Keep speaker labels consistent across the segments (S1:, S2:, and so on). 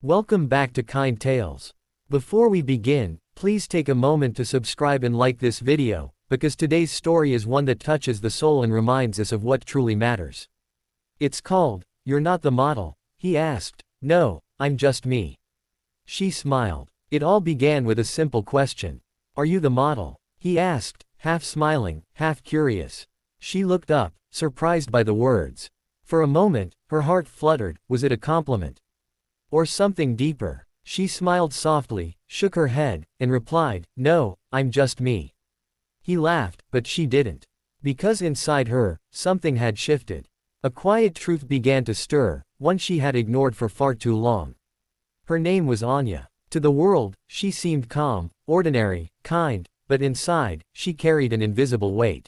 S1: Welcome back to Kind Tales. Before we begin, please take a moment to subscribe and like this video, because today's story is one that touches the soul and reminds us of what truly matters. It's called, "You're Not the Model," he asked. "No, I'm just me." She smiled. It all began with a simple question. "Are you the model?" he asked, half smiling, half curious. She looked up, surprised by the words. For a moment, her heart fluttered. Was it a compliment? Or something deeper? She smiled softly, shook her head, and replied, "No, I'm just me." He laughed, but she didn't. Because inside her, something had shifted. A quiet truth began to stir, one she had ignored for far too long. Her name was Anya. To the world, she seemed calm, ordinary, kind, but inside, she carried an invisible weight.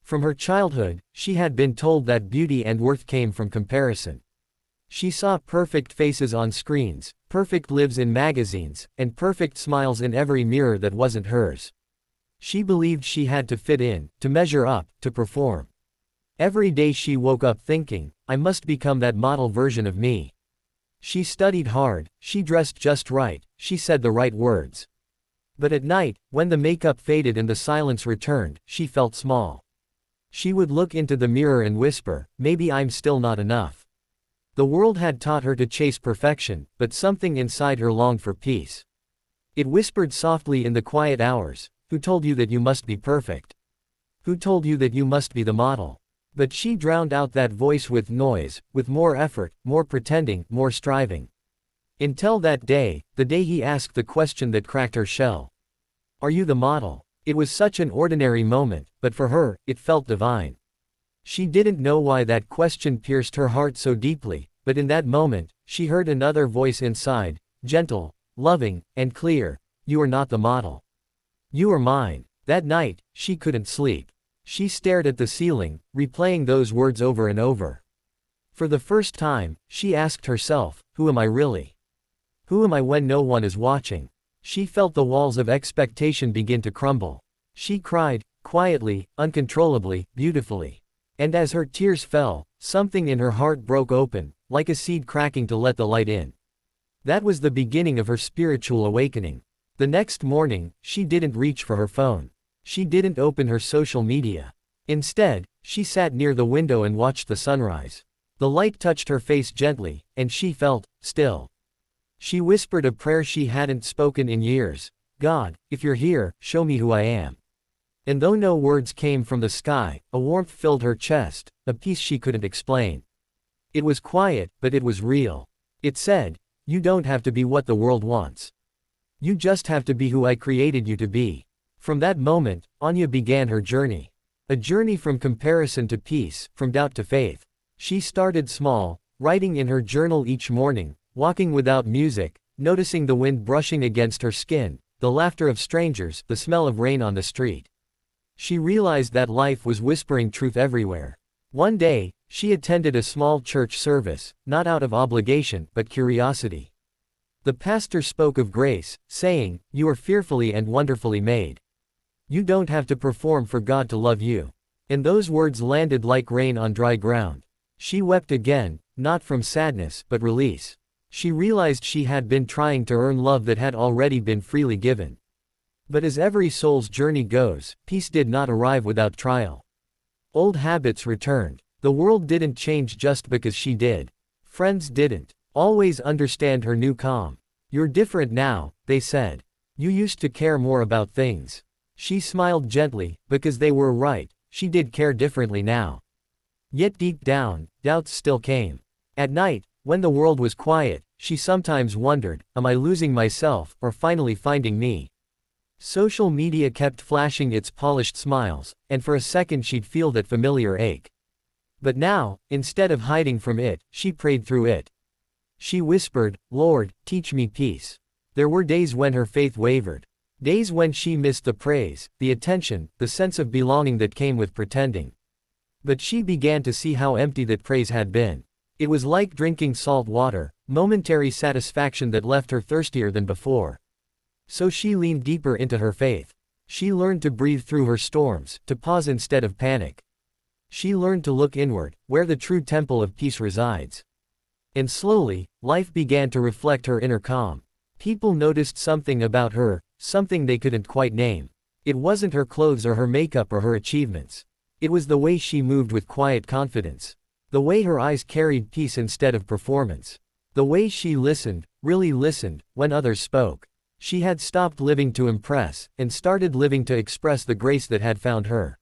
S1: From her childhood, she had been told that beauty and worth came from comparison. She saw perfect faces on screens, perfect lives in magazines, and perfect smiles in every mirror that wasn't hers. She believed she had to fit in, to measure up, to perform. Every day she woke up thinking, "I must become that model version of me." She studied hard, she dressed just right, she said the right words. But at night, when the makeup faded and the silence returned, she felt small. She would look into the mirror and whisper, "Maybe I'm still not enough." The world had taught her to chase perfection, but something inside her longed for peace. It whispered softly in the quiet hours, "Who told you that you must be perfect? Who told you that you must be the model?" But she drowned out that voice with noise, with more effort, more pretending, more striving. Until that day, the day he asked the question that cracked her shell. "Are you the model?" It was such an ordinary moment, but for her, it felt divine. She didn't know why that question pierced her heart so deeply, but in that moment, she heard another voice inside, gentle, loving, and clear. "You are not the model. You are mine." That night, she couldn't sleep. She stared at the ceiling, replaying those words over and over. For the first time, she asked herself, "Who am I really? Who am I when no one is watching?" She felt the walls of expectation begin to crumble. She cried, quietly, uncontrollably, beautifully. And as her tears fell, something in her heart broke open, like a seed cracking to let the light in. That was the beginning of her spiritual awakening. The next morning, she didn't reach for her phone. She didn't open her social media. Instead, she sat near the window and watched the sunrise. The light touched her face gently, and she felt still. She whispered a prayer she hadn't spoken in years. "God, if you're here, show me who I am." And though no words came from the sky, a warmth filled her chest, a peace she couldn't explain. It was quiet, but it was real. It said, "You don't have to be what the world wants. You just have to be who I created you to be." From that moment, Anya began her journey. A journey from comparison to peace, from doubt to faith. She started small, writing in her journal each morning, walking without music, noticing the wind brushing against her skin, the laughter of strangers, the smell of rain on the street. She realized that life was whispering truth everywhere. One day, she attended a small church service, not out of obligation, but curiosity. The pastor spoke of grace, saying, "You are fearfully and wonderfully made. You don't have to perform for God to love you." And those words landed like rain on dry ground. She wept again, not from sadness, but release. She realized she had been trying to earn love that had already been freely given. But as every soul's journey goes, peace did not arrive without trial. Old habits returned. The world didn't change just because she did. Friends didn't always understand her new calm. "You're different now," they said. "You used to care more about things." She smiled gently, because they were right, she did care differently now. Yet deep down, doubts still came. At night, when the world was quiet, she sometimes wondered, "Am I losing myself, or finally finding me?" Social media kept flashing its polished smiles, and for a second she'd feel that familiar ache. But now, instead of hiding from it, she prayed through it. She whispered, "Lord, teach me peace." There were days when her faith wavered. Days when she missed the praise, the attention, the sense of belonging that came with pretending. But she began to see how empty that praise had been. It was like drinking salt water, momentary satisfaction that left her thirstier than before. So she leaned deeper into her faith. She learned to breathe through her storms, to pause instead of panic. She learned to look inward, where the true temple of peace resides. And slowly, life began to reflect her inner calm. People noticed something about her, something they couldn't quite name. It wasn't her clothes or her makeup or her achievements. It was the way she moved with quiet confidence. The way her eyes carried peace instead of performance. The way she listened, really listened, when others spoke. She had stopped living to impress, and started living to express the grace that had found her.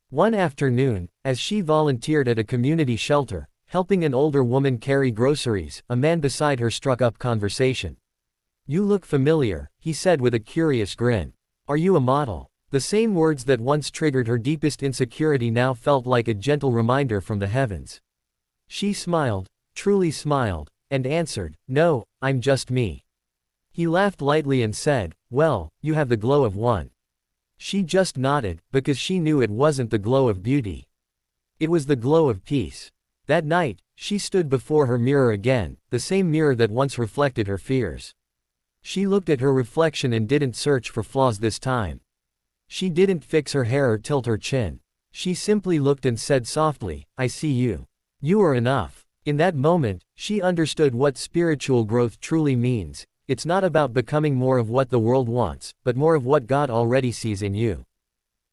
S1: One afternoon, as she volunteered at a community shelter, helping an older woman carry groceries, a man beside her struck up conversation. "You look familiar," he said with a curious grin. "Are you a model?" The same words that once triggered her deepest insecurity now felt like a gentle reminder from the heavens. She smiled, truly smiled, and answered, "No, I'm just me." He laughed lightly and said, "Well, you have the glow of one." She just nodded, because she knew it wasn't the glow of beauty. It was the glow of peace. That night, she stood before her mirror again, the same mirror that once reflected her fears. She looked at her reflection and didn't search for flaws this time. She didn't fix her hair or tilt her chin. She simply looked and said softly, "I see you. You are enough." In that moment, she understood what spiritual growth truly means. It's not about becoming more of what the world wants, but more of what God already sees in you.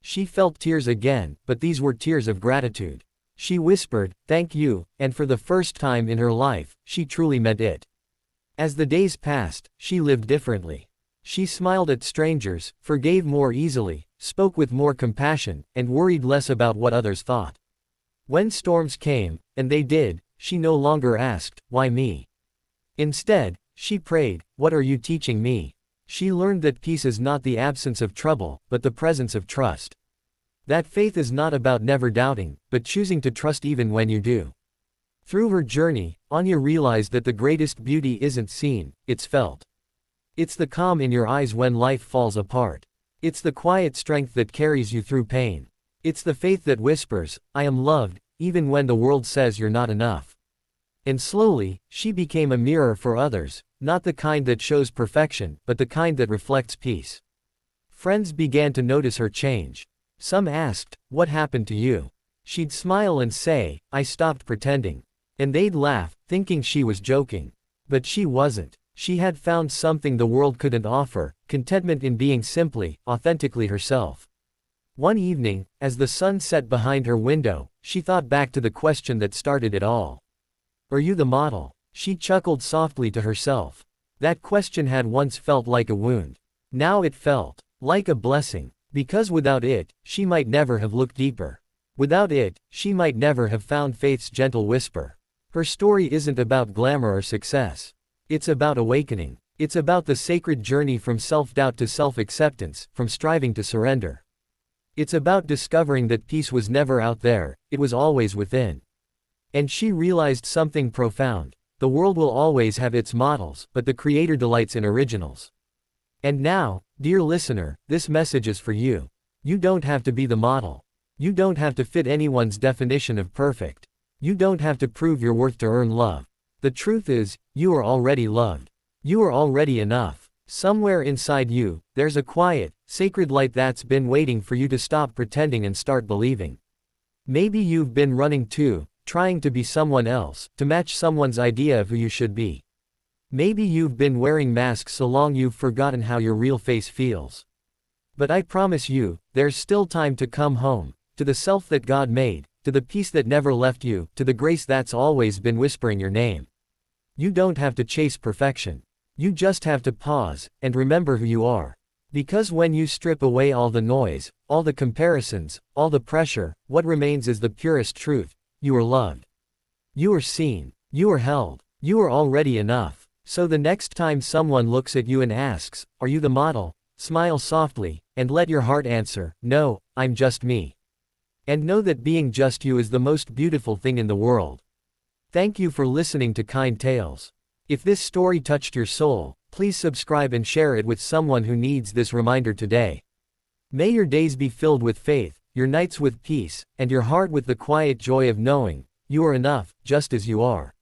S1: She felt tears again, but these were tears of gratitude. She whispered, "Thank you," and for the first time in her life, she truly meant it. As the days passed, she lived differently. She smiled at strangers, forgave more easily, spoke with more compassion, and worried less about what others thought. When storms came, and they did, she no longer asked, "Why me?" Instead, she prayed, "What are you teaching me?" She learned that peace is not the absence of trouble, but the presence of trust. That faith is not about never doubting, but choosing to trust even when you do. Through her journey, Anya realized that the greatest beauty isn't seen, it's felt. It's the calm in your eyes when life falls apart. It's the quiet strength that carries you through pain. It's the faith that whispers, "I am loved," even when the world says you're not enough. And slowly, she became a mirror for others, not the kind that shows perfection, but the kind that reflects peace. Friends began to notice her change. Some asked, "What happened to you?" She'd smile and say, "I stopped pretending." And they'd laugh, thinking she was joking. But she wasn't. She had found something the world couldn't offer, contentment in being simply, authentically herself. One evening, as the sun set behind her window, she thought back to the question that started it all. "Are you the model?" She chuckled softly to herself. That question had once felt like a wound. Now it felt like a blessing. Because without it, she might never have looked deeper. Without it, she might never have found faith's gentle whisper. Her story isn't about glamour or success. It's about awakening. It's about the sacred journey from self-doubt to self-acceptance, from striving to surrender. It's about discovering that peace was never out there, it was always within. And she realized something profound. The world will always have its models, but the Creator delights in originals. And now, dear listener, this message is for you. You don't have to be the model. You don't have to fit anyone's definition of perfect. You don't have to prove your worth to earn love. The truth is, you are already loved. You are already enough. Somewhere inside you, there's a quiet, sacred light that's been waiting for you to stop pretending and start believing. Maybe you've been running too, trying to be someone else, to match someone's idea of who you should be. Maybe you've been wearing masks so long you've forgotten how your real face feels. But I promise you, there's still time to come home, to the self that God made, to the peace that never left you, to the grace that's always been whispering your name. You don't have to chase perfection. You just have to pause, and remember who you are. Because when you strip away all the noise, all the comparisons, all the pressure, what remains is the purest truth. You are loved. You are seen. You are held. You are already enough. So the next time someone looks at you and asks, "Are you the model?" smile softly, and let your heart answer, "No, I'm just me." And know that being just you is the most beautiful thing in the world. Thank you for listening to Kind Tales. If this story touched your soul, please subscribe and share it with someone who needs this reminder today. May your days be filled with faith, your nights with peace, and your heart with the quiet joy of knowing, you are enough, just as you are.